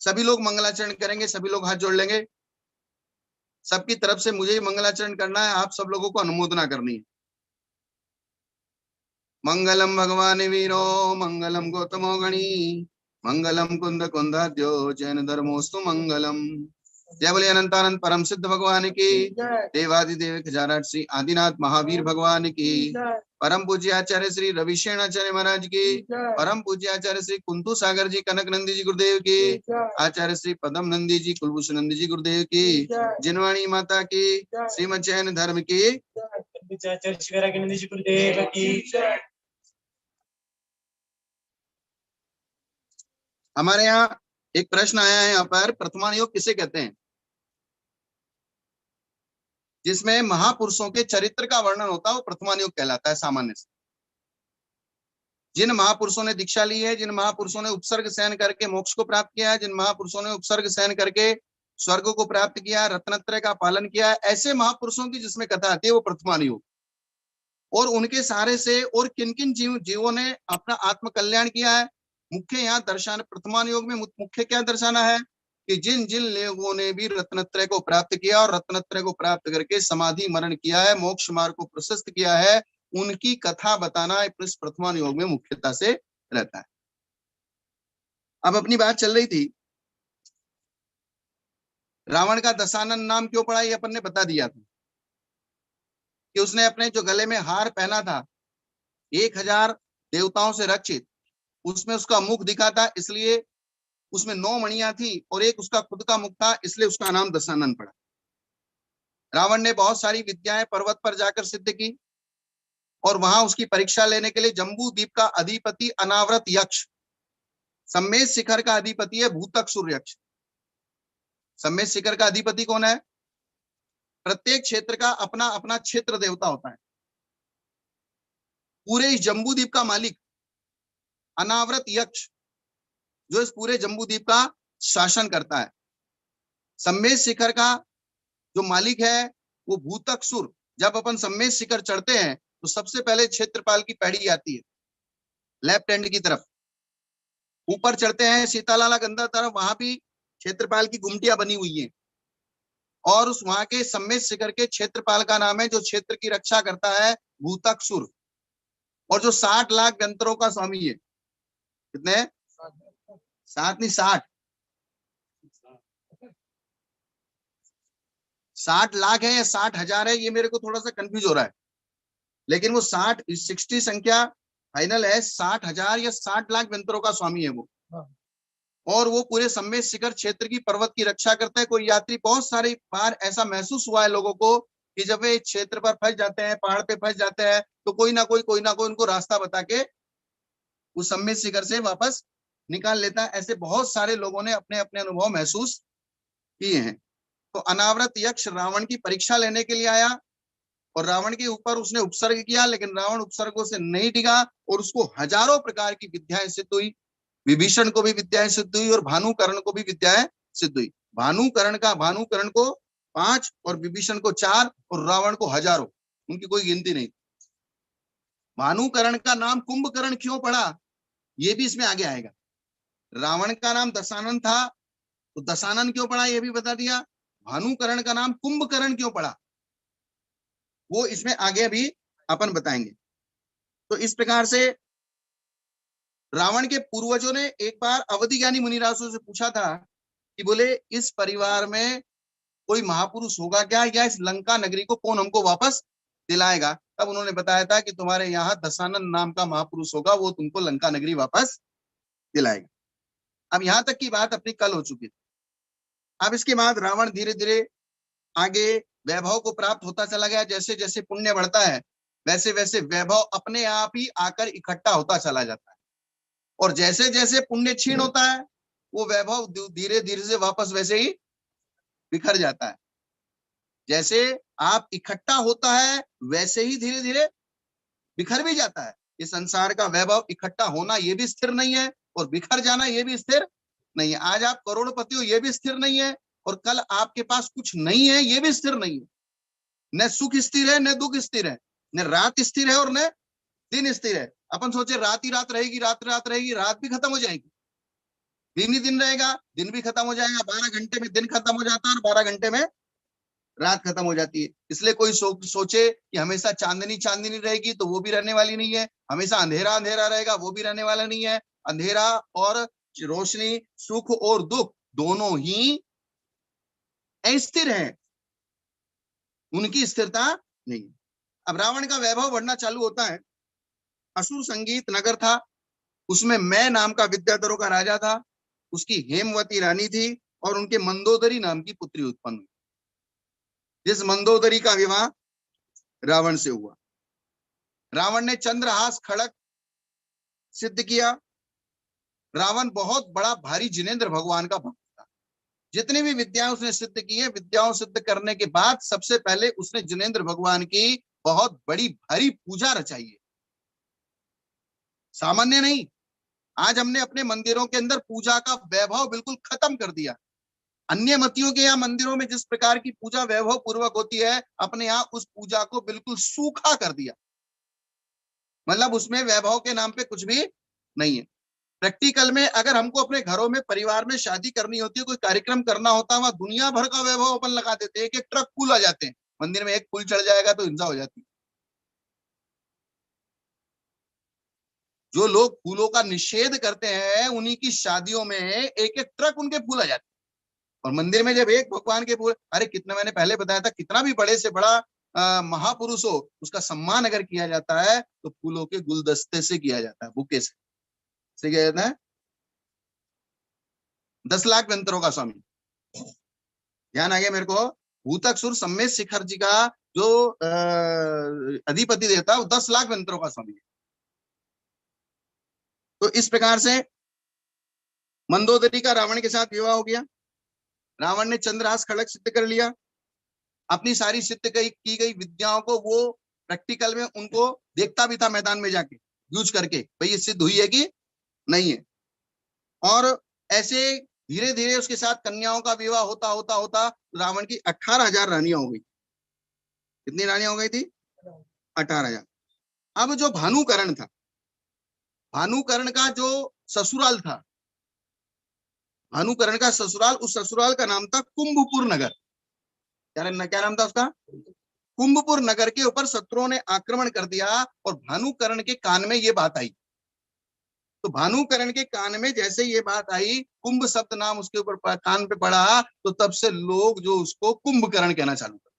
सभी लोग मंगलाचरण करेंगे, सभी लोग हाथ जोड़ लेंगे। सबकी तरफ से मुझे ही मंगलाचरण करना है, आप सब लोगों को अनुमोदना करनी है। मंगलम भगवान वीरो मंगलम गौतमो गणी मंगलम कुंद कुंदाद्यो जैन धर्मोस्तु मंगलम। जय बोले अनंतानंद परम सिद्ध भगवान की, देवादिदेव खजानट श्री आदिनाथ महावीर भगवान की, परम पूज्य आचार्य श्री रविशेण आचार्य महाराज की, परम पूज्य आचार्य श्री कुंतु सागर जी कनक नंदी जी गुरुदेव की, आचार्य श्री पदम नंदी जी कुलभूषण नंदी जी गुरुदेव की, जिनवाणी माता की, श्रीमद जैन धर्म की, आचार्य शिवराज नंदी जी गुरुदेव की। हमारे यहाँ एक प्रश्न आया है यहाँ पर, प्रथमान योग किसे कहते हैं? जिसमें महापुरुषों के चरित्र का वर्णन होता है वो प्रथमान योग कहलाता है सामान्य से। जिन महापुरुषों ने दीक्षा ली है, जिन महापुरुषों ने उपसर्ग सहन करके मोक्ष को प्राप्त किया है, जिन महापुरुषों ने उपसर्ग सहन करके स्वर्ग को प्राप्त किया, रत्नत्रय का पालन किया है, ऐसे महापुरुषों की जिसमें कथा आती है वो प्रथमान योग। और उनके सहारे से और किन किन जीवों ने अपना आत्म कल्याण किया है, मुख्य यहाँ दर्शाना प्रथमान योग में मुख्य क्या दर्शाना है कि जिन जिन लोगों ने भी रत्नत्रय को प्राप्त किया और रत्नत्रय को प्राप्त करके समाधि मरण किया है, मोक्ष मार्ग को प्रशस्त किया है, उनकी कथा बताना इस प्रथमान योग में मुख्यता से रहता है। अब अपनी बात चल रही थी, रावण का दशानन नाम क्यों पड़ा ये अपन ने बता दिया था कि उसने अपने जो गले में हार पहना था 1000 देवताओं से रक्षित, उसमें उसका मुख दिखा था, इसलिए उसमें 9 मणियां थी और एक उसका खुद का मुख था, इसलिए उसका नाम दशानन पड़ा। रावण ने बहुत सारी विद्याएं पर्वत पर जाकर सिद्ध की और वहां उसकी परीक्षा लेने के लिए जम्बू द्वीप का अधिपति अनावृत यक्ष, सम्मेद शिखर का अधिपति है भूतकसुर यक्ष। सम्मेद शिखर का अधिपति कौन है? प्रत्येक क्षेत्र का अपना अपना क्षेत्र देवता होता है। पूरे इस जम्बू द्वीप का मालिक अनावृत यक्ष, जो इस पूरे जम्बू द्वीप का शासन करता है। सम्मेद शिखर का जो मालिक है वो भूतकसुर। जब अपन सम्मेद शिखर चढ़ते हैं तो सबसे पहले क्षेत्रपाल की पैड़ी आती है लेफ्ट हैंड की तरफ। ऊपर चढ़ते हैं सीतालाला गंदा तरफ, वहां भी क्षेत्रपाल की गुमटियां बनी हुई हैं। और उस वहां के सम्मेद शिखर के क्षेत्रपाल का नाम है, जो क्षेत्र की रक्षा करता है, भूतकसुर। और जो 60 लाख यंत्रों का स्वामी है, कितने? 7 नहीं 60, 60 लाख है या 60,000 है, ये मेरे को थोड़ा सा कंफ्यूज हो रहा है, लेकिन वो 60 संख्या फाइनल है, 60,000 या 60 लाख यंत्रों का स्वामी है वो। और वो पूरे सम्मेद शिखर क्षेत्र की पर्वत की रक्षा करता है। कोई यात्री, बहुत सारी बार ऐसा महसूस हुआ है लोगों को कि जब वे क्षेत्र पर फंस जाते हैं, पहाड़ पे फंस जाते हैं, तो कोई ना कोई उनको रास्ता बता के उस सम्मेद शिखर से वापस निकाल लेता है। ऐसे बहुत सारे लोगों ने अपने अपने अनुभव महसूस किए हैं। तो अनावृत यक्ष रावण की परीक्षा लेने के लिए आया और रावण के ऊपर उसने उपसर्ग किया, लेकिन रावण उपसर्गों से नहीं टिका और उसको हजारों प्रकार की विद्याएं सिद्ध हुई। विभीषण को भी विद्याएं सिद्ध हुई और भानुकर्ण को भी विद्याएं सिद्ध हुई। भानुकर्ण को 5 और विभीषण को 4 और रावण को हजारों, उनकी कोई गिनती नहीं। भानुकर्ण का नाम कुंभकर्ण क्यों पड़ा ये भी इसमें आगे आएगा। रावण का नाम दशानन था तो दशानन क्यों पड़ा ये भी बता दिया। भानुकर्ण का नाम कुंभकर्ण क्यों पड़ा वो इसमें आगे भी अपन बताएंगे। तो इस प्रकार से रावण के पूर्वजों ने एक बार अवधि ज्ञानी मुनिराजों से पूछा था कि बोले इस परिवार में कोई महापुरुष होगा क्या, या इस लंका नगरी को कौन हमको वापस दिलाएगा। तब उन्होंने बताया था कि तुम्हारे यहाँ दशानन नाम का महापुरुष होगा, वो तुमको लंका नगरी वापस दिलाएगा। अब यहां तक की बात अपनी कल हो चुकी थी। अब इसके बाद रावण धीरे धीरे आगे वैभव को प्राप्त होता चला गया। जैसे जैसे पुण्य बढ़ता है वैसे वैसे वैभव अपने आप ही आकर इकट्ठा होता चला जाता है, और जैसे जैसे पुण्य क्षीण होता है वो वैभव धीरे धीरे से वापस वैसे ही बिखर जाता है। जैसे आप इकट्ठा होता है वैसे ही धीरे धीरे बिखर भी जाता है। ये संसार का वैभव इकट्ठा होना ये भी स्थिर नहीं है और बिखर जाना ये भी स्थिर नहीं है। आज आप करोड़पति हो ये भी स्थिर नहीं है, और कल आपके पास कुछ नहीं है ये भी स्थिर नहीं है। न सुख स्थिर है न दुख स्थिर है, न रात स्थिर है और न दिन स्थिर है। अपन सोचे रात ही रात रहेगी, रात रात रहेगी, रात भी खत्म हो जाएगी। दिन ही दिन रहेगा, दिन भी खत्म हो जाएगा, 12 घंटे में दिन खत्म हो जाता है और 12 घंटे में रात खत्म हो जाती है। इसलिए कोई सोचे कि हमेशा चांदनी चांदनी रहेगी, तो वो भी रहने वाली नहीं है। हमेशा अंधेरा अंधेरा रहेगा, वो भी रहने वाला नहीं है। अंधेरा और रोशनी, सुख और दुख दोनों ही अस्थिर है, उनकी स्थिरता नहीं है। अब रावण का वैभव बढ़ना चालू होता है। असुर संगीत नगर था, उसमें मैं नाम का विद्याधरों का राजा था, उसकी हेमवती रानी थी और उनके मंदोदरी नाम की पुत्री उत्पन्न हुई, जिस मंदोदरी का विवाह रावण से हुआ। रावण ने चंद्रहास खड़ग सिद्ध किया। रावण बहुत बड़ा भारी जिनेंद्र भगवान का भक्त था। जितनी भी विद्याएं उसने सिद्ध की है, विद्याओं सिद्ध करने के बाद सबसे पहले उसने जिनेंद्र भगवान की बहुत बड़ी भारी पूजा रचाई है, सामान्य नहीं। आज हमने अपने मंदिरों के अंदर पूजा का वैभव बिल्कुल खत्म कर दिया। अन्य मतियों के यहाँ मंदिरों में जिस प्रकार की पूजा वैभव पूर्वक होती है, अपने यहाँ उस पूजा को बिल्कुल सूखा कर दिया। मतलब उसमें वैभव के नाम पे कुछ भी नहीं है। प्रैक्टिकल में अगर हमको अपने घरों में परिवार में शादी करनी होती है, कोई कार्यक्रम करना होता है, वहां दुनिया भर का वैभव अपन लगा देते हैं। एक एक ट्रक फूल आ जाते हैं, मंदिर में एक फूल चढ़ जाएगा तो हिंसा हो जाती है। जो लोग फूलों का निषेध करते हैं, उन्हीं की शादियों में एक एक ट्रक उनके फूल आ जाते हैं। और मंदिर में जब एक भगवान के फूल, अरे कितना, मैंने पहले बताया था, कितना भी बड़े से बड़ा महापुरुष हो, उसका सम्मान अगर किया जाता है तो फूलों के गुलदस्ते से किया जाता है, बुके से किया जाता है। 10 लाख मंत्रों का स्वामी, ध्यान आ गया मेरे को। भूतकसुर सम्मेत शिखर जी का जो अधिपति देवता है, वो 10 लाख मंत्रों का स्वामी है। तो इस प्रकार से मंदोदरी का रावण के साथ विवाह हो गया। रावण ने चंद्रहास खड़ग सिद्ध कर लिया। अपनी सारी सिद्ध की गई विद्याओं को वो प्रैक्टिकल में उनको देखता भी था, मैदान में जाके यूज करके, भाई ये सिद्ध हुई है कि नहीं है। और ऐसे धीरे धीरे उसके साथ कन्याओं का विवाह होता होता होता रावण की 18,000 रानियां हो गई। कितनी रानियां हो गई थी? 18,000। अब जो भानुकरण था, भानुकरण का जो ससुराल था, भानुकरण का ससुराल, उस ससुराल का नाम था कुंभपुर नगर। क्या नाम था उसका? कुंभपुर नगर के ऊपर शत्रुओं ने आक्रमण कर दिया और भानुकरण के कान में ये बात आई। तो भानुकरण के कान में जैसे ये बात आई, कुंभ शब्द नाम उसके ऊपर कान पे पड़ा, तो तब से लोग जो उसको कुंभकर्ण कहना चालू कर।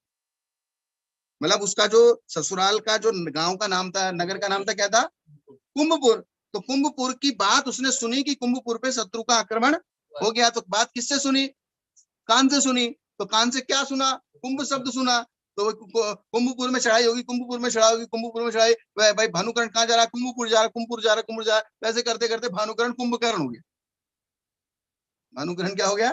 मतलब उसका जो ससुराल का जो गांव का नाम था, नगर का नाम था, क्या था? कुंभपुर। तो कुंभपुर की बात उसने सुनी कि कुंभपुर पे शत्रु का आक्रमण हो गया। तो बात किससे सुनी? कान से सुनी। तो कान से क्या सुना? कुंभ शब्द सुना। तो कुंभपुर में चढ़ाई होगी, कुंभपुर में चढ़ाई होगी, कुंभपुर में चढ़ाई। भाई भानुकरण कहाँ जा रहा है? कुंभपुर जा रहा है, कुंभपुर जा रहा है, कुंभपुर जा रहा है। वैसे करते करते भानुकरण कुंभकर्ण हो गया। भानुकरण क्या हो गया?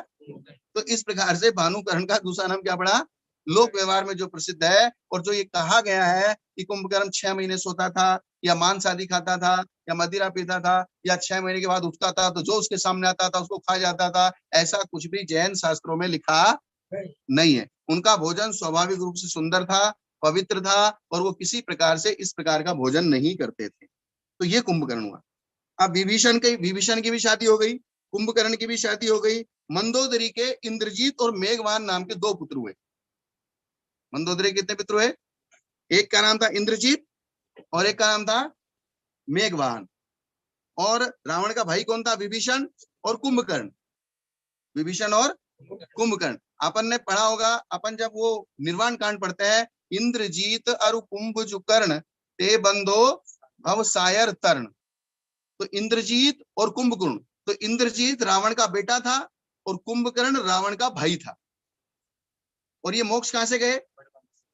तो इस प्रकार से भानुकरण का दूसरा नाम क्या पड़ा? लोक व्यवहार में जो प्रसिद्ध है। और जो ये कहा गया है कि कुंभकर्ण 6 महीने सोता था, या मांस आदि खाता था, या मदिरा पीता था, या 6 महीने के बाद उठता था, तो जो उसके सामने आता था उसको खा जाता था, ऐसा कुछ भी जैन शास्त्रों में लिखा नहीं है। उनका भोजन स्वाभाविक रूप से सुंदर था, पवित्र था, और वो किसी प्रकार से इस प्रकार का भोजन नहीं करते थे। तो ये कुंभकर्ण हुआ। अब विभीषण की भी शादी हो गई, कुंभकर्ण की भी शादी हो गई। मंदोदरी के इंद्रजीत और मेघवान नाम के 2 पुत्र हुए। मंदोदरी के कितने पुत्र हुए? एक का नाम था इंद्रजीत और एक का नाम था मेघवान। और रावण का भाई कौन था? विभीषण और कुंभकर्ण। विभीषण और कुंभकर्ण। अपन ने पढ़ा होगा, अपन जब वो निर्वाण कांड पढ़ते हैं, इंद्रजीत अरु कुंभकर्ण ते बंधो भव सायर तर्ण। तो इंद्रजीत और कुंभकर्ण, तो इंद्रजीत रावण का बेटा था और कुंभकर्ण रावण का भाई था। और ये मोक्ष कहां से गए?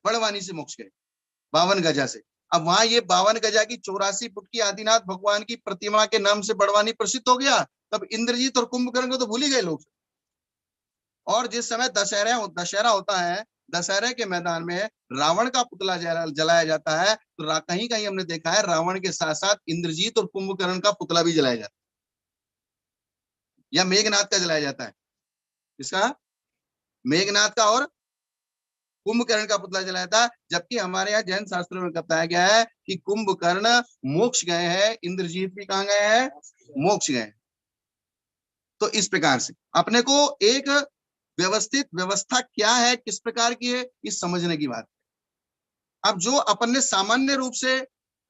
बड़वानी से मोक्ष गए, 52 गजा से। अब वहां ये 52 गजा की 84 फुट की आदिनाथ भगवान की प्रतिमा के नाम से बड़वानी प्रसिद्ध हो गया। तब इंद्रजीत और कुंभकर्ण को तो भूल ही गए लोग। और जिस समय दशहरा होता है, दशहरे के मैदान में रावण का पुतला जलाया जाता है, तो कहीं कहीं हमने देखा है रावण के साथ साथ इंद्रजीत और कुंभकर्ण का पुतला भी जलाया जाता है, या मेघनाथ का जलाया जाता है। इसका मेघनाथ का और कुंभकर्ण का पुतला जलाया था। जबकि हमारे यहाँ जैन शास्त्रों में बताया गया है कि कुंभकर्ण मोक्ष गए हैं, इंद्रजीत भी कहाँ गए हैं? मोक्ष गए। तो इस प्रकार से अपने को एक व्यवस्थित व्यवस्था क्या है, किस प्रकार की है, इस समझने की बात। अब जो अपन ने सामान्य रूप से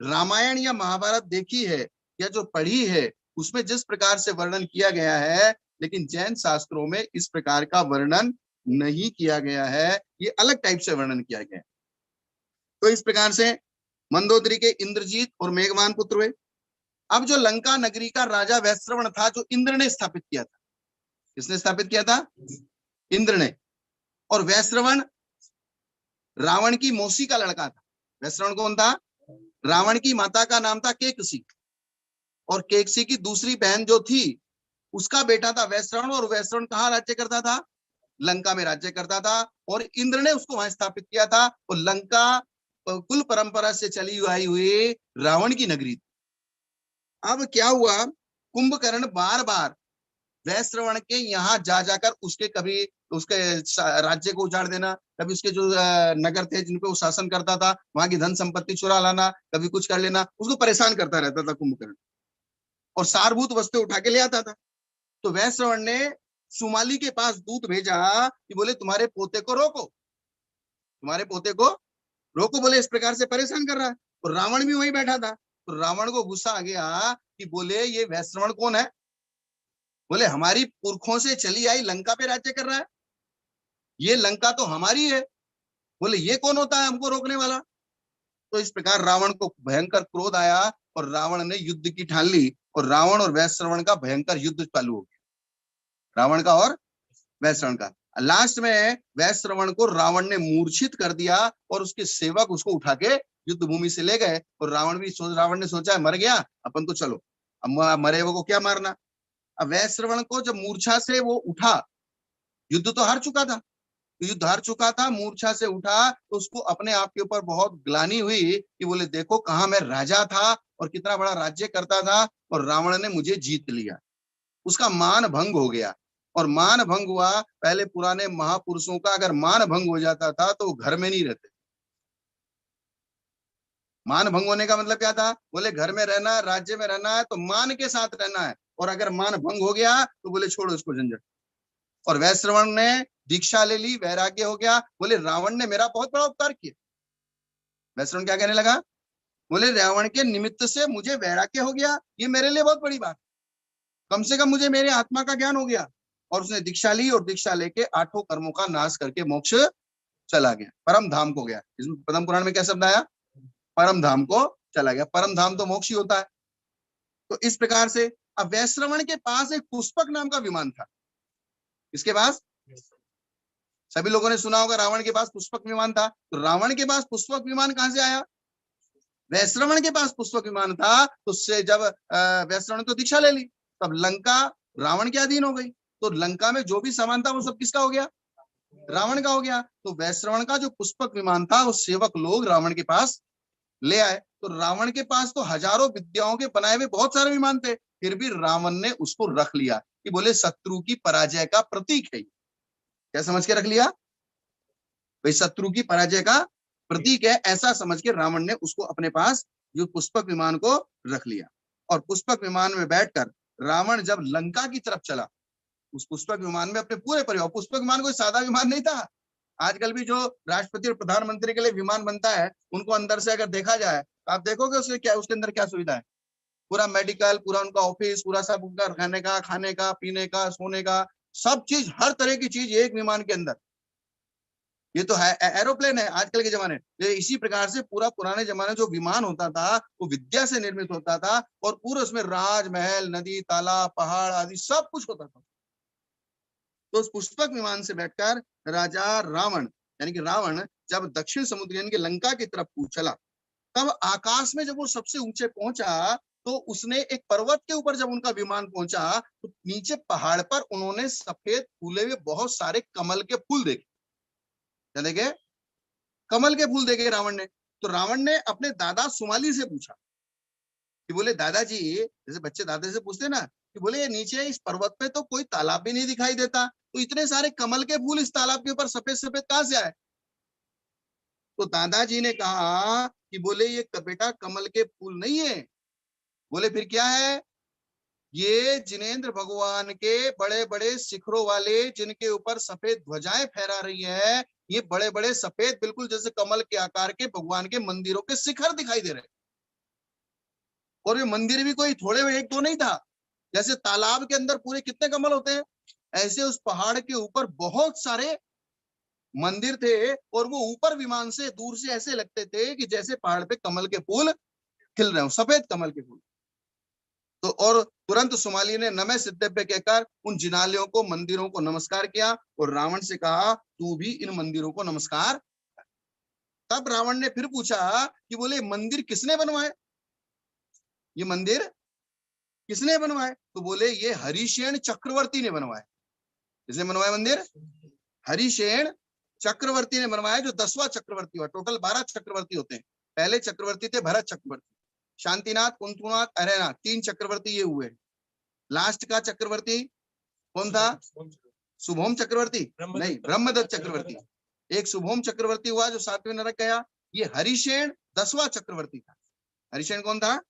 रामायण या महाभारत देखी है या जो पढ़ी है, उसमें जिस प्रकार से वर्णन किया गया है, लेकिन जैन शास्त्रों में इस प्रकार का वर्णन नहीं किया गया है, ये अलग टाइप से वर्णन किया गया है। तो इस प्रकार से मंदोदरी के इंद्रजीत और मेघवान पुत्र हुए। अब जो लंका नगरी का राजा वैश्रवण था, जो इंद्र ने स्थापित किया था, किसने स्थापित किया था? इंद्र ने। और वैश्रवण रावण की मौसी का लड़का था। वैश्रवण कौन था? रावण की माता का नाम था केकसी, और केकसी की दूसरी बहन जो थी उसका बेटा था वैश्रवण, और वैश्रवण कहाँ राज्य करता था? लंका में राज्य करता था। और इंद्र ने उसको वहां स्थापित किया था, और लंका कुल परंपरा से चली आई हुई रावण की नगरी। अब क्या हुआ, कुंभकर्ण बार बार वैश्रवण के यहाँ जा जाकर उसके कभी उसके राज्य को उजाड़ देना, कभी उसके जो नगर थे जिन पे वो शासन करता था वहां की धन संपत्ति चुरा लाना, कभी कुछ कर लेना, उसको परेशान करता रहता था कुंभकर्ण, और सारभूत वस्तु उठा के ले आता था। तो वैश्रवण ने सुमाली के पास दूत भेजा कि बोले तुम्हारे पोते को रोको, तुम्हारे पोते को रोको, बोले इस प्रकार से परेशान कर रहा है। तो रावण भी वहीं बैठा था। तो रावण को गुस्सा आ गया कि बोले ये वैश्रवण कौन है? बोले हमारी पुरखों से चली आई लंका पे राज्य कर रहा है, ये लंका तो हमारी है, बोले ये कौन होता है हमको रोकने वाला? तो इस प्रकार रावण को भयंकर क्रोध आया, और रावण ने युद्ध की ठान ली, और रावण और वैश्रवण का भयंकर युद्ध चालू हो गया, रावण का और वैश्रवण का। लास्ट में वैश्रवण को रावण ने मूर्छित कर दिया, और उसके सेवक उसको उठा के युद्ध भूमि से ले गए। और रावण ने सोचा है मर गया अपन तो, चलो अब मरे हुए को क्या मारना। अब वैश्रवण को जब मूर्छा से वो उठा, युद्ध तो हार चुका था, तो युद्ध हार चुका था, मूर्छा से उठा, तो उसको अपने आप के ऊपर बहुत ग्लानि हुई कि बोले देखो कहाँ मैं राजा था और कितना बड़ा राज्य करता था, और रावण ने मुझे जीत लिया। उसका मान भंग हो गया। और मान भंग हुआ, पहले पुराने महापुरुषों का अगर मान भंग हो जाता था तो वो घर में नहीं रहते। मान भंग होने का मतलब क्या था? बोले घर में रहना, राज्य में रहना है तो मान के साथ रहना है, और अगर मान भंग हो गया तो बोले छोड़ो इसको झंझट। और वैश्रवण ने दीक्षा ले ली, वैराग्य हो गया, बोले रावण ने मेरा बहुत बड़ा उपकार किया। वैश्रवण क्या कहने लगा? बोले रावण के निमित्त से मुझे वैराग्य हो गया, ये मेरे लिए बहुत बड़ी बात, कम से कम मुझे मेरे आत्मा का ज्ञान हो गया। और उसने दीक्षा ली, और दीक्षा लेके 8 कर्मों का नाश करके मोक्ष चला गया, परम धाम को गया। इसमें पद्म पुराण में क्या शब्द आया? परम धाम को चला गया। परम धाम तो मोक्ष ही होता है। तो इस प्रकार से अब वैश्रवण के पास एक पुष्पक नाम का विमान था। इसके पास सभी लोगों ने सुना होगा, रावण के पास पुष्पक विमान था। तो रावण के पास पुष्पक विमान कहां से आया? वैश्रवण के पास पुष्पक विमान था। तो उससे जब वैश्रवण तो दीक्षा ले ली, तब लंका रावण के अधीन हो गई। तो लंका में जो भी सामान था वो सब किसका हो गया? रावण का हो गया। तो वैश्रवण का जो पुष्पक विमान था वो सेवक लोग रावण के पास ले आए। तो रावण के पास तो हजारों विद्याओं के बनाए हुए बहुत सारे विमान थे, फिर भी रावण ने उसको रख लिया कि बोले शत्रु की पराजय का प्रतीक है। क्या समझ के रख लिया? भाई शत्रु की पराजय का प्रतीक है, ऐसा समझ के रावण ने उसको अपने पास जो पुष्पक विमान को रख लिया। और पुष्पक विमान में बैठकर रावण जब लंका की तरफ चला, उस पुष्पक विमान में अपने पूरे परिवार, पुष्पक विमान कोई सादा विमान नहीं था। आजकल भी जो राष्ट्रपति और प्रधानमंत्री के लिए विमान बनता है, उनको अंदर से अगर देखा जाए तो आप देखोगे उसके क्या, उसके अंदर क्या सुविधा है? पूरा मेडिकल, पूरा उनका ऑफिस, पूरा सब उनका रहने का, खाने का, पीने का, सोने का, सब चीज, हर तरह की चीज एक विमान के अंदर। ये तो है एरोप्लेन है आजकल के जमाने। इसी प्रकार से पूरा पुराने जमाने जो विमान होता था वो विद्या से निर्मित होता था, और पूरा उसमें राजमहल, नदी, तालाब, पहाड़ आदि सब कुछ होता था। तो उस पुष्पक विमान से बैठकर राजा रावण, यानी कि रावण, जब दक्षिण समुद्र यानी कि लंका की तरफ चला, तब आकाश में जब वो सबसे ऊंचे पहुंचा, तो उसने एक पर्वत के ऊपर जब उनका विमान पहुंचा, तो नीचे पहाड़ पर उन्होंने सफेद फूले हुए बहुत सारे कमल के फूल देखे। क्या देखे? कमल के फूल देखे रावण ने। तो रावण ने अपने दादा सुमाली से पूछा कि बोले दादाजी, जैसे बच्चे दादा से पूछते ना, कि बोले ये नीचे इस पर्वत पे तो कोई तालाब भी नहीं दिखाई देता, तो इतने सारे कमल के फूल इस तालाब के ऊपर सफेद सफेद कहां से आए? तो दादाजी ने कहा कि बोले ये बेटा कमल के फूल नहीं है। बोले फिर क्या है? ये जिनेंद्र भगवान के बड़े बड़े शिखरों वाले, जिनके ऊपर सफेद ध्वजाएं फहरा रही है, ये बड़े बड़े सफेद बिल्कुल जैसे कमल के आकार के भगवान के मंदिरों के शिखर दिखाई दे रहे हैं। और ये मंदिर भी कोई थोड़े एक दो नहीं था, जैसे तालाब के अंदर पूरे कितने कमल होते हैं, ऐसे उस पहाड़ के ऊपर बहुत सारे मंदिर थे। और वो ऊपर विमान से दूर से ऐसे लगते थे कि जैसे पहाड़ पे कमल के फूल खिल रहे हो, सफेद कमल के फूल। तो और तुरंत सुमाली ने नमः सिद्धेभ्य कहकर उन जिनालयों को, मंदिरों को नमस्कार किया और रावण से कहा तू भी इन मंदिरों को नमस्कार। तब रावण ने फिर पूछा कि बोले मंदिर किसने बनवाए, ये मंदिर किसने बनवाए? तो बोले ये हरिशेन चक्रवर्ती ने बनवाए। किसने बनवाया मंदिर? हरिशेन चक्रवर्ती ने बनवाया, जो 10वां चक्रवर्ती हुआ। टोटल 12 चक्रवर्ती होते हैं। पहले चक्रवर्ती थे भरत चक्रवर्ती, शांतिनाथ, कुंतुनाथ, अरयनाथ, 3 चक्रवर्ती ये हुए। लास्ट का चक्रवर्ती कौन था? शुभोम चक्रवर्ती नहीं, ब्रह्मदत्त चक्रवर्ती। एक शुभोम चक्रवर्ती हुआ जो 7वें नरक गया। ये हरिशेन 10वां चक्रवर्ती था। हरिशेन कौन था?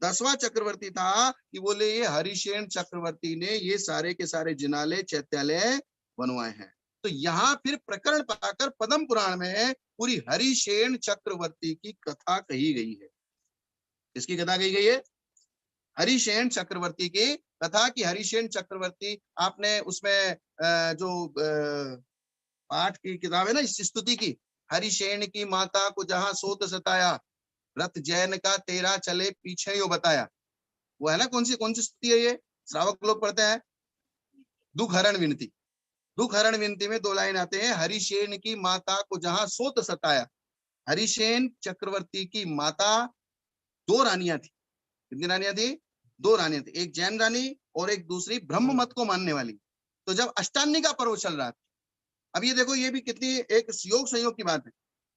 10वां चक्रवर्ती था। कि बोले ये हरिशेन चक्रवर्ती ने ये सारे के सारे जिनालय, चैत्यालय बनवाए हैं। तो यहाँ फिर प्रकरण पाकर पद्म पुराण में पूरी हरिशेन चक्रवर्ती की कथा कही गई है। इसकी कथा कही गई है हरिशेन चक्रवर्ती की कथा। कि हरिशेन चक्रवर्ती, आपने उसमें जो पाठ की किताब है ना इस स्तुति की, हरिशेन की माता को जहां सोत सताया, रथ जैन का तेरा चले पीछे यो बताया, वो है ना। कौन सी स्तुति है ये? श्रावक लोग पढ़ते हैं, दुख हरण विनती। दुख हरण विनती में 2 लाइन आते हैं, हरिशेन की माता को जहां सोत सताया। हरिशेन चक्रवर्ती की माता 2 रानियां थी। कितनी रानियां थी? 2 रानियां थी, एक जैन रानी और एक दूसरी ब्रह्म मत को मानने वाली। तो जब अष्टांगी का पर्व चल रहा था, अब ये देखो, ये भी कितनी एक योग संयोग की बात है।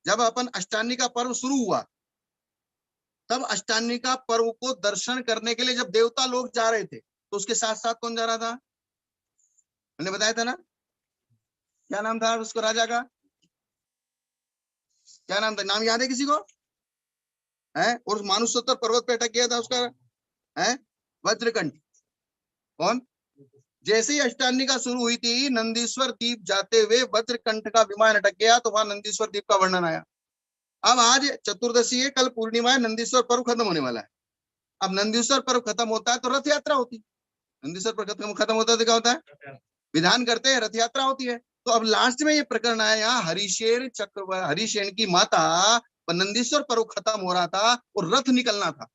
जब अपन अष्टांगी का पर्व शुरू हुआ, तब अष्टांगी का पर्व को दर्शन करने के लिए जब देवता लोग जा रहे थे, तो उसके साथ साथ कौन जा रहा था? मैंने बताया था ना, क्या नाम था उसको, राजा का क्या नाम था? नाम याद है किसी को? है? और मानुषोत्तर पर्वत पे अटक गया था उसका है वज्रकंठ। कौन? जैसे ही अष्टांगिका शुरू हुई थी, नंदीश्वर द्वीप जाते हुए वज्रकंठ का विमान अटक गया, तो वहां नंदीश्वर द्वीप का वर्णन आया। अब आज चतुर्दशी है, कल पूर्णिमा है, नंदीश्वर पर्व खत्म होने वाला है। अब नंदीश्वर पर्व खत्म होता है तो रथ यात्रा होती है। नंदीश्वर पर्व खत्म होता है तो क्या होता है? विधान करते हैं, रथ यात्रा होती है। तो अब लास्ट में ये प्रकरण आया यहाँ, हरिशेन की माता, नंदीश्वर पर्व खत्म हो रहा था और रथ निकलना था।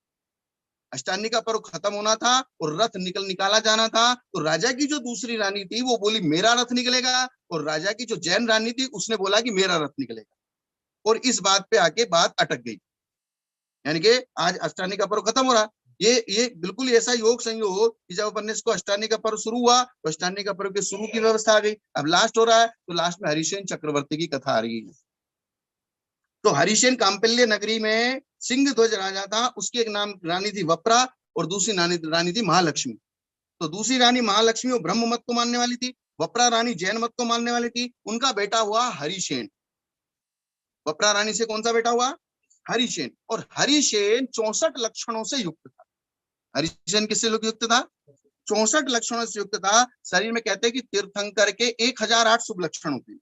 अष्टांगी का पर्व खत्म होना था और रथ निकाला जाना था। तो राजा की जो दूसरी रानी थी वो बोली मेरा रथ निकलेगा, और राजा की जो जैन रानी थी उसने बोला कि मेरा रथ निकलेगा। और इस बात पे आके बात अटक गई। यानी कि आज अष्टांगी का पर्व खत्म हो रहा। ये बिल्कुल ऐसा योग संयोग कि जब अपन ने इसको अष्टांगी का पर्व शुरू हुआ, तो अष्टांगी का पर्व के शुरू की व्यवस्था आ गई। अब लास्ट हो रहा है, तो लास्ट में हरिशेन चक्रवर्ती की कथा आ रही है। तो हरिशेन कांपिल्य नगरी में सिंह ध्वज राजा था। उसकी एक नाम रानी थी वप्रा और दूसरी रानी थी महालक्ष्मी। तो दूसरी रानी महालक्ष्मी वो ब्रह्म मत को मानने वाली थी, वप्रा रानी जैन मत को मानने वाली थी। उनका बेटा हुआ हरिशेन। वप्रा रानी से कौन सा बेटा हुआ? हरिशेन। और हरिशेन 64 लक्षणों से युक्त था। हरिशेन किससे युक्त था? 64 लक्षणों से युक्त था। शरीर में कहते हैं कि तीर्थंकर के 1008 शुभ लक्षण होते हैं।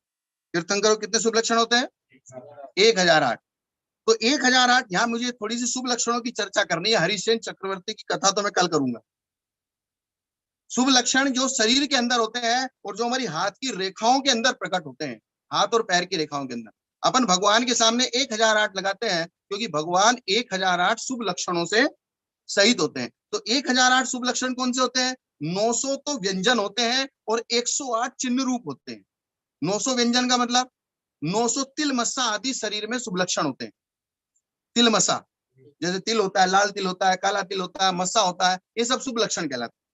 तीर्थंकर को कितने शुभ लक्षण होते हैं? 1008। तो 1008, यहाँ मुझे थोड़ी सी शुभ लक्षणों की चर्चा करनी है। हरिशेन चक्रवर्ती की कथा तो मैं कल करूंगा। शुभ लक्षण जो शरीर के अंदर होते हैं और जो हमारी हाथ की रेखाओं के अंदर प्रकट होते हैं, हाथ और पैर की रेखाओं के अंदर, अपन भगवान के सामने 1008 लगाते हैं, क्योंकि भगवान 1008 शुभ लक्षणों से सहित होते हैं। तो 1008 शुभ लक्षण कौन से होते हैं? 900 तो व्यंजन होते हैं और 108 चिन्ह रूप होते हैं। 900 व्यंजन का मतलब 900 तिल मस्सा आदि शरीर में शुभ लक्षण होते हैं। तिल मस्सा, जैसे तिल होता है, लाल तिल होता है, काला तिल होता है, मस्सा होता है, ये सब शुभ लक्षण कहलाते हैं।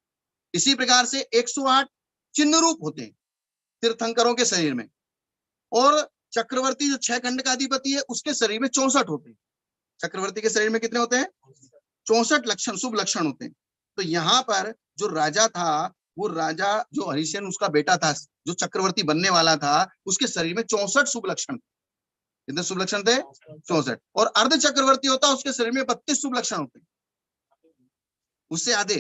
इसी प्रकार से 108 चिन्ह रूप होते हैं तीर्थंकरों के शरीर में। और चक्रवर्ती जो 6 खंड का अधिपति है, उसके शरीर में 64 होते हैं। चक्रवर्ती के शरीर में कितने होते हैं? 64 लक्षण, शुभ लक्षण होते हैं। तो यहाँ पर जो राजा था, वो राजा जो हरिशेन उसका बेटा था, जो चक्रवर्ती बनने वाला था, उसके शरीर में 64 शुभ लक्षण। कितने शुभ लक्षण थे? 64। और अर्ध चक्रवर्ती होता, उसके शरीर में 32 शुभ लक्षण होते हैं, उससे आधे।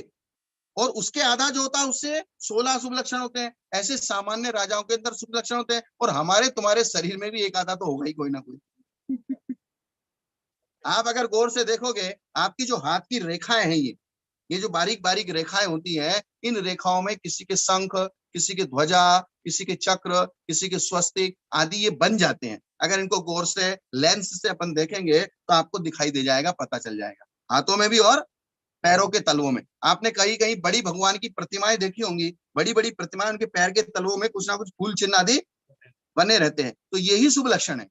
और उसके आधा जो होता है उससे 16 शुभ लक्षण होते हैं। ऐसे सामान्य राजाओं के अंदर शुभ लक्षण होते हैं, और हमारे तुम्हारे शरीर में भी एक आधा तो होगा ही कोई ना कोई। आप अगर गौर से देखोगे, आपकी जो हाथ की रेखाएं हैं, ये जो बारीक बारीक रेखाएं होती हैं, इन रेखाओं में किसी के शंख, किसी के ध्वजा, किसी के चक्र, किसी के स्वस्तिक आदि ये बन जाते हैं। अगर इनको गौर से लेंस से अपन देखेंगे तो आपको दिखाई दे जाएगा, पता चल जाएगा, हाथों में भी और पैरों के तलवों में। आपने कहीं कहीं बड़ी भगवान की प्रतिमाएं देखी होंगी, बड़ी बड़ी प्रतिमाएं, उनके पैर के तलवों में कुछ ना कुछ फूल चिन्ह आदि बने रहते हैं, तो यही शुभ लक्षण है।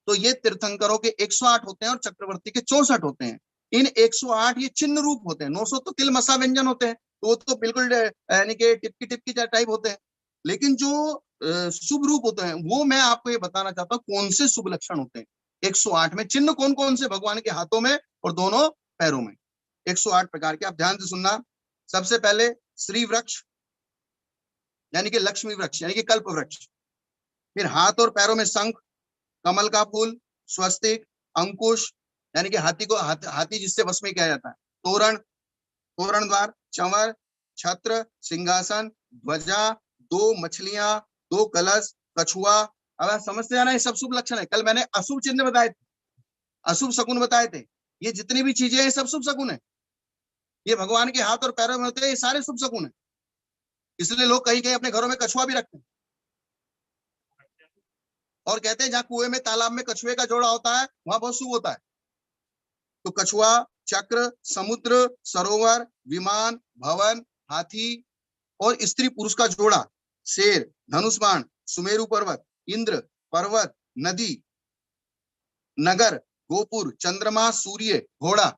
तो ये तीर्थंकरों के 108 होते हैं और चक्रवर्ती के 64 होते हैं। इन 108 ये चिन्ह रूप होते हैं, 900 तो तिल मसा व्यंजन होते हैं, तो वो तो बिल्कुल यानी कि टिपकी टिपकी टाइप होते हैं। लेकिन जो शुभ रूप होते हैं वो मैं आपको ये बताना चाहता हूँ कौन से शुभ लक्षण होते हैं। 108 में चिन्ह कौन कौन से भगवान के हाथों में और दोनों पैरों में, 108 प्रकार के, आप ध्यान से सुनना। सबसे पहले श्री वृक्ष यानी कि लक्ष्मी वृक्ष यानी कि कल्प वृक्ष, फिर हाथ और पैरों में शंख, कमल का फूल, स्वस्तिक, अंकुश यानी कि हाथी को हाथी जिससे वश में किया जाता है, तोरण, तोरण द्वार, चंवर, छत्र, सिंहासन, ध्वजा, 2 मछलियां, 2 कलश, कछुआ। अब आप समझते जाना, ये सब शुभ लक्षण है। कल मैंने अशुभ चिन्ह बताए थे, अशुभ शकुन बताए थे, ये जितनी भी चीजें हैं सब शुभ शकुन है। ये भगवान के हाथ और पैरों में होते हैं, ये सारे शुभ शकुन है। इसलिए लोग कहीं कहीं अपने घरों में कछुआ भी रखते हैं, और कहते हैं जहां कुएं में तालाब में कछुए का जोड़ा होता है वहां बहुत शुभ होता है। तो कछुआ, चक्र, समुद्र, सरोवर, विमान, भवन, हाथी और स्त्री पुरुष का जोड़ा, शेर, धनुष बाण, सुमेरु पर्वत, इंद्र, पर्वत, नदी, नगर, गोपुर, चंद्रमा, सूर्य, घोड़ा,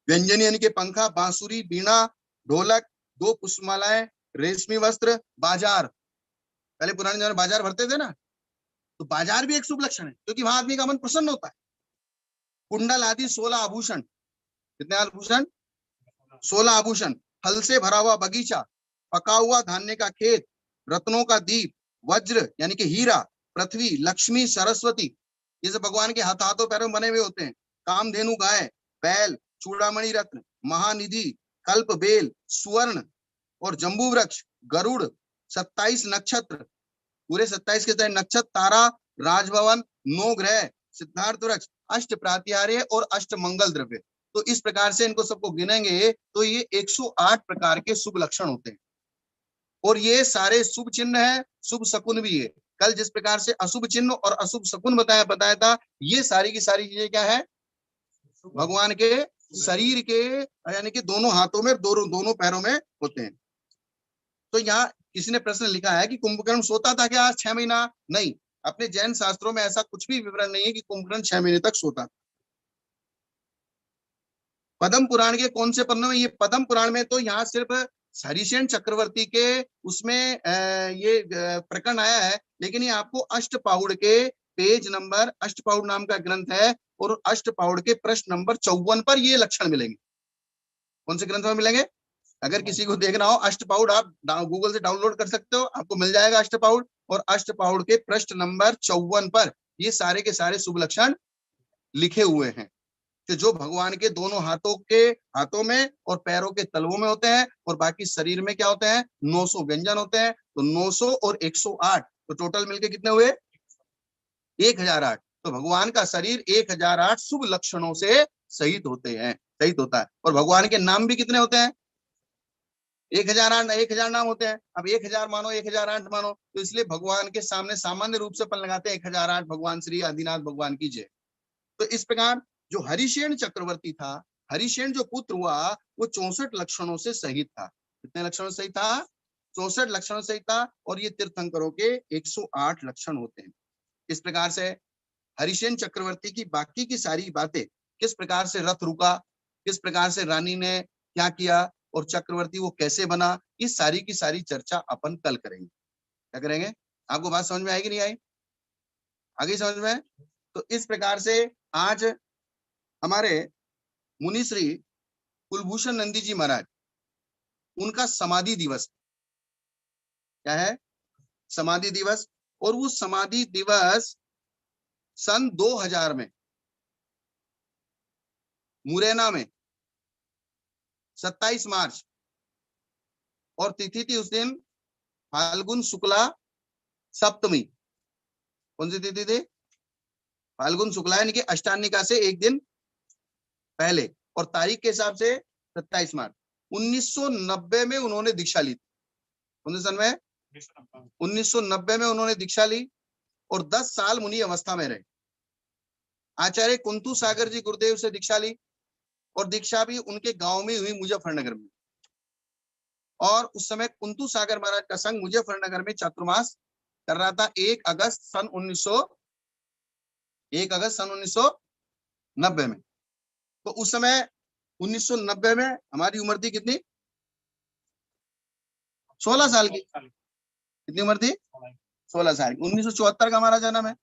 व्यंजन यानी के पंखा, बांसुरी, बीणा, ढोलक, 2 पुष्पमालाएं, रेशमी वस्त्र, बाजार। पहले पुराने जमाने बाजार भरते थे ना, तो बाजार भी एक शुभ लक्षण है, क्योंकि वहां आदमी का मन प्रसन्न होता है। कुंडल आदि 16 आभूषण, कितने आभूषण? 16 आभूषण, फल से भरा हुआ बगीचा, पका हुआ धान्य का खेत, रत्नों का दीप, वज्र यानी कि हीरा, पृथ्वी, लक्ष्मी, सरस्वती, ये सब भगवान के हाथों पैरों में बने हुए होते हैं। कामधेनु गाय, बैल, चूड़ामणि रत्न, महानिधि, कल्प बेल, सुवर्ण और जम्बू वृक्ष, गरुड़, 27 नक्षत्र, पूरे 27 के नक्षत्र, तारा, राजभवन, 9 ग्रह, सिद्धार्थ वृक्ष, अष्ट प्रात्यार्य और अष्ट मंगल द्रव्य। तो इस प्रकार से इनको सबको गिनेंगे तो ये 108 प्रकार के शुभ लक्षण होते हैं, और ये सारे शुभ चिन्ह है, शुभ शकुन भी है। कल जिस प्रकार से अशुभ चिन्ह और अशुभ शकुन बताया था, ये सारी की सारी चीजें क्या है? भगवान के शरीर के यानी कि दोनों हाथों में, दोनों पैरों में होते हैं। तो यहाँ किसी ने प्रश्न लिखा है कि कुंभकर्ण सोता था क्या 6 महीना? नहीं, अपने जैन शास्त्रों में ऐसा कुछ भी विवरण नहीं है कि कुंभकर्ण 6 महीने तक सोता। पद्म पुराण के कौन से पन्नों में? ये पद्म पुराण में तो यहाँ सिर्फ हरिसेन चक्रवर्ती के उसमें ये प्रकरण आया है, लेकिन ये आपको अष्टपाहुड़ के पेज नंबर, अष्टपाहुड़ नाम का ग्रंथ है, और अष्टपाहुड़ के प्रश्न नंबर 54 पर ये लक्षण मिलेंगे। कौन से ग्रंथ में मिलेंगे? अगर किसी को देखना हो अष्टपाहुड़, आप गूगल से डाउनलोड कर सकते हो, आपको मिल जाएगा अष्टपाहुड़, और अष्टपाहुड़ के प्रश्न नंबर 54 पर ये सारे के सारे शुभ लक्षण लिखे हुए हैं, कि जो भगवान के दोनों हाथों में और पैरों के तलवों में होते हैं, और बाकी शरीर में क्या होते हैं? 900 व्यंजन होते हैं। तो 900 और 108 तो टोटल मिलके कितने हुए? 1008। तो भगवान का शरीर 1008 शुभ लक्षणों से सहित होता है। और भगवान के नाम भी कितने होते हैं? 1008, 1000 नाम होते हैं। अब 1000 मानो, 1008 मानो, तो इसलिए भगवान के सामने सामान्य रूप से अपन लगाते हैं 1008 भगवान श्री आदिनाथ भगवान की जय। तो इस प्रकार जो हरिसेन चक्रवर्ती था, हरिसेन जो पुत्र हुआ, वो 64 लक्षणों से सहित था। कितने लक्षणों से सहित था? 64 लक्षणों से सहित था। और ये तीर्थंकरों के 108 लक्षण होते हैं। इस प्रकार से हरिसेन चक्रवर्ती की बाकी की सारी बातें, किस प्रकार से रथ रुका, किस प्रकार से रानी ने क्या किया, और चक्रवर्ती वो कैसे बना, इस सारी की सारी चर्चा अपन कल करेंगे। क्या करेंगे? आपको बात समझ में आएगी नहीं आई? आगे समझ में? तो इस प्रकार से आज हमारे मुनि श्री कुलभूषण नंदी जी महाराज, उनका समाधि दिवस क्या है? समाधि दिवस। और वो समाधि दिवस सन 2000 में मुरैना में 27 मार्च, और तिथि थी उस दिन फाल्गुन शुक्ला सप्तमी। कौन सी तिथि थी? फाल्गुन शुक्ला, यानी कि अष्टान्निका से एक दिन पहले, और तारीख के हिसाब से 27 मार्च 1990 में उन्होंने दीक्षा ली थी। कौन से सन में? 1990 में उन्होंने दीक्षा ली और 10 साल मुनि अवस्था में रहे। आचार्य कुंतु सागर जी गुरुदेव से दीक्षा ली, और दीक्षा भी उनके गांव में हुई, मुजफ्फरनगर में। और उस समय कुंतु सागर महाराज का संघ मुजफ्फरनगर में चातुर्मास कर रहा था 1 अगस्त सन 1990 में। तो उस समय 1990 में हमारी उम्र थी कितनी? 16 साल की। कितनी उम्र थी? 16 साल की। 1974 का हमारा जन्म है।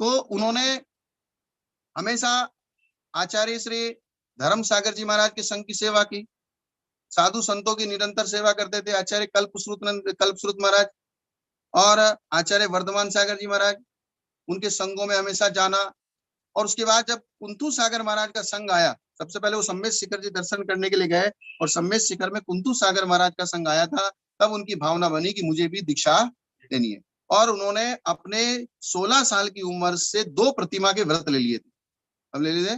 तो उन्होंने हमेशा आचार्य श्री धर्म सागर जी महाराज के संघ की सेवा की, साधु संतों की निरंतर सेवा करते थे। आचार्य कल्पश्रुत महाराज और आचार्य वर्धमान सागर जी महाराज, उनके संघों में हमेशा जाना। और उसके बाद जब कुंतु सागर महाराज का संघ आया, सबसे पहले वो सम्मेद शिखर जी दर्शन करने के लिए गए, और सम्मेद शिखर में कुंतु सागर महाराज का संघ आया था। तब उनकी भावना बनी कि मुझे भी दीक्षा लेनी है, और उन्होंने अपने 16 साल की उम्र से 2 प्रतिमा के व्रत ले लिए थे। अब ले लिए थे,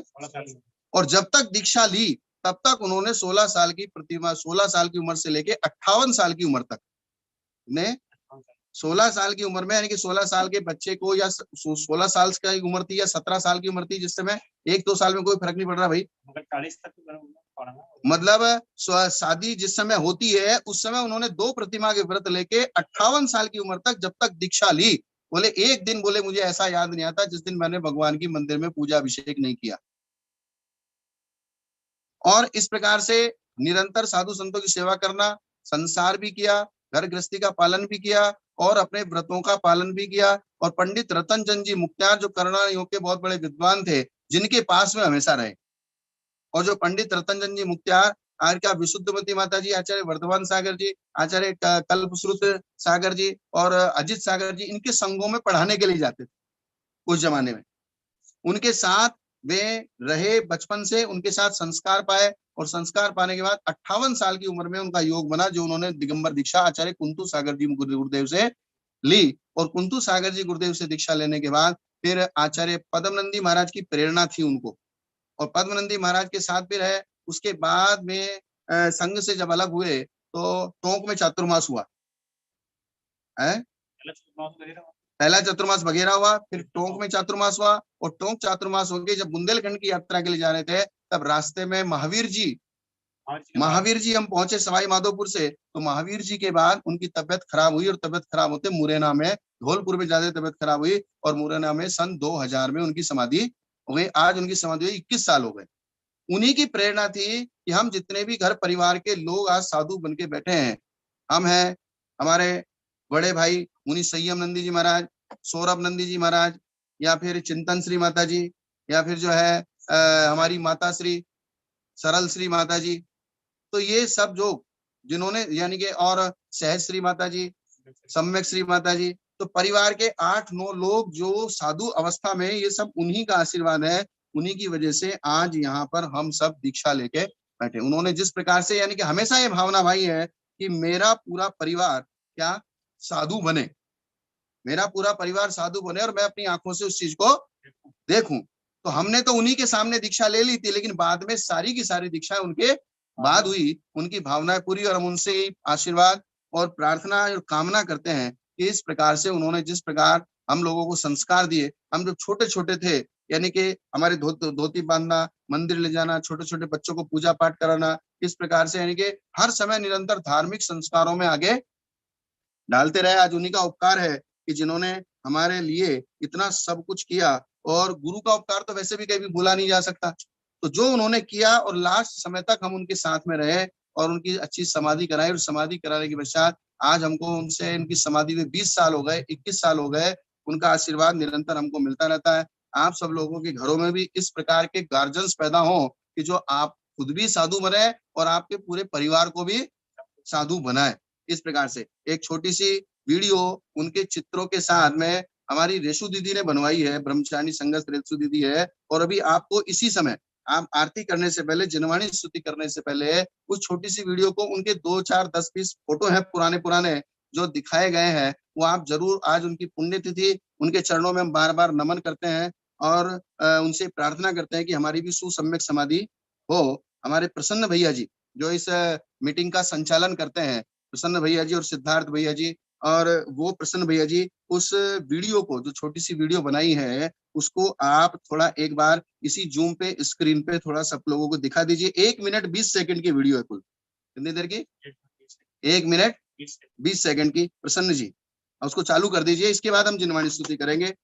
और जब तक दीक्षा ली तब तक उन्होंने 16 साल की प्रतिमा, 16 साल की उम्र से लेके 58 साल की उम्र तक ने 16 साल की उम्र में, यानी कि 16 साल के बच्चे को, या 16 साल की उम्र थी या 17 साल की उम्र थी, जिस समय 1-2 साल में कोई फर्क नहीं पड़ रहा भाई, मतलब शादी जिस समय होती है उस समय उन्होंने 2 प्रतिमा के व्रत लेके 58 साल की उम्र तक, जब तक दीक्षा ली, बोले एक दिन, बोले मुझे ऐसा याद नहीं आता जिस दिन मैंने भगवान की मंदिर में पूजा अभिषेक नहीं किया। और इस प्रकार से निरंतर साधु संतों की सेवा करना, संसार भी किया, घर गृहस्थी का पालन भी किया, और अपने व्रतों का पालन भी किया। और पंडित रतनचंद जी मुक्त्यार, जो करुणा योग के बहुत बड़े विद्वान थे, जिनके पास में हमेशा रहे। और जो पंडित रतनचंद जी मुक्त्यार, आज का विशुद्धमती माता जी, आचार्य वर्धमान सागर जी, आचार्य कल्पश्रुत सागर जी और अजित सागर जी, इनके संघों में पढ़ाने के लिए जाते थे उस जमाने में। उनके साथ वे रहे बचपन से, उनके साथ संस्कार पाए, और संस्कार पाने के बाद 58 साल की उम्र में उनका योग बना, जो उन्होंने दिगंबर दीक्षा आचार्य कुंतु सागर जी गुरुदेव से ली। और कुंतु सागर जी गुरुदेव से दीक्षा लेने के बाद फिर आचार्य पद्मनंदी महाराज की प्रेरणा थी उनको, और पद्मनंदी महाराज के साथ भी रहे। उसके बाद में संघ से जब अलग हुए तो टोंक में चातुर्मास हुआ है। पहला चतुर्मास बघेरा हुआ, फिर टोंक में चातुर्मास हुआ, और टोंक चातुर्मास हो गए। जब बुंदेलखंड की यात्रा के लिए जा रहे थे, तब रास्ते में महावीर जी हम पहुंचे सवाई माधोपुर से। तो महावीर जी के बाद उनकी तबियत खराब हुई, और तबियत खराब होते मुरैना में, धौलपुर में ज्यादा तबियत खराब हुई, और मुरैना में सन 2000 में उनकी समाधि हो गई। आज उनकी समाधि हुई 21 साल हो गए। उन्हीं की प्रेरणा थी कि हम जितने भी घर परिवार के लोग आज साधु बन के बैठे हैं, हम हैं, हमारे बड़े भाई मुनि संयम नंदी जी महाराज, सौरभ नंदी जी महाराज, या फिर चिंतन श्री माता जी, या फिर जो है हमारी माता श्री सरल श्री माता जी। तो ये सब जो जिन्होंने, यानी कि, और सहज श्री माता जी, सम्यक श्री माता जी, तो परिवार के 8-9 लोग जो साधु अवस्था में, ये सब उन्हीं का आशीर्वाद है। उन्हीं की वजह से आज यहाँ पर हम सब दीक्षा लेके बैठे। उन्होंने जिस प्रकार से, यानी कि हमेशा ये भावना भाई है कि मेरा पूरा परिवार क्या साधु बने, मेरा पूरा परिवार साधु बने, और मैं अपनी आंखों से उस चीज को देखूं। तो हमने तो उन्हीं के सामने दीक्षा ले ली थी, लेकिन बाद में सारी की सारी दीक्षा उनके बाद हुई। उनकी भावनाएं पूरी, और हम उनसे आशीर्वाद और प्रार्थना और कामना करते हैं कि इस प्रकार से उन्होंने जिस प्रकार हम लोगों को संस्कार दिए, हम जब छोटे छोटे थे, यानी कि हमारे धोती बांधना, मंदिर ले जाना, छोटे छोटे बच्चों को पूजा पाठ कराना, इस प्रकार से, यानी कि हर समय निरंतर धार्मिक संस्कारों में आगे डालते रहे। आज उन्हीं का उपकार है कि जिन्होंने हमारे लिए इतना सब कुछ किया, और गुरु का उपकार तो वैसे भी कभी भूला नहीं जा सकता। तो जो उन्होंने किया, और लास्ट समय तक हम उनके साथ में रहे, और उनकी अच्छी समाधि कराई, और समाधि कराने के पश्चात आज हमको उनसे, इनकी समाधि में 20 साल हो गए, 21 साल हो गए। उनका आशीर्वाद निरंतर हमको मिलता रहता है। आप सब लोगों के घरों में भी इस प्रकार के गार्जियंस पैदा हो कि जो आप खुद भी साधु बने, और आपके पूरे परिवार को भी साधु बनाए। इस प्रकार से एक छोटी सी वीडियो उनके चित्रों के साथ में हमारी रेशु दीदी ने बनवाई है, ब्रह्मचारी संघर्ष रेशु दीदी है। और अभी आपको इसी समय आप आरती करने से पहले, जिनवाणी स्तुति करने से पहले उस छोटी सी वीडियो को, उनके 2 4 10 20 फोटो हैं पुराने पुराने जो दिखाए गए हैं, वो आप जरूर, आज उनकी पुण्यतिथि, उनके चरणों में हम बार बार नमन करते हैं और उनसे प्रार्थना करते हैं कि हमारी भी सुसम्यक समाधि हो। हमारे प्रसन्न भैया जी जो इस मीटिंग का संचालन करते हैं, प्रसन्न भैया जी और सिद्धार्थ भैया जी, और वो प्रसन्न भैया जी उस वीडियो को, जो छोटी सी वीडियो बनाई है, उसको आप थोड़ा एक बार इसी जूम पे स्क्रीन पे थोड़ा सब लोगों को दिखा दीजिए। 1 मिनट 20 सेकंड की वीडियो है कुल। कितनी देर की? 1 मिनट 20 सेकंड की। प्रसन्न जी उसको चालू कर दीजिए, इसके बाद हम जिनवाणी स्तुति करेंगे।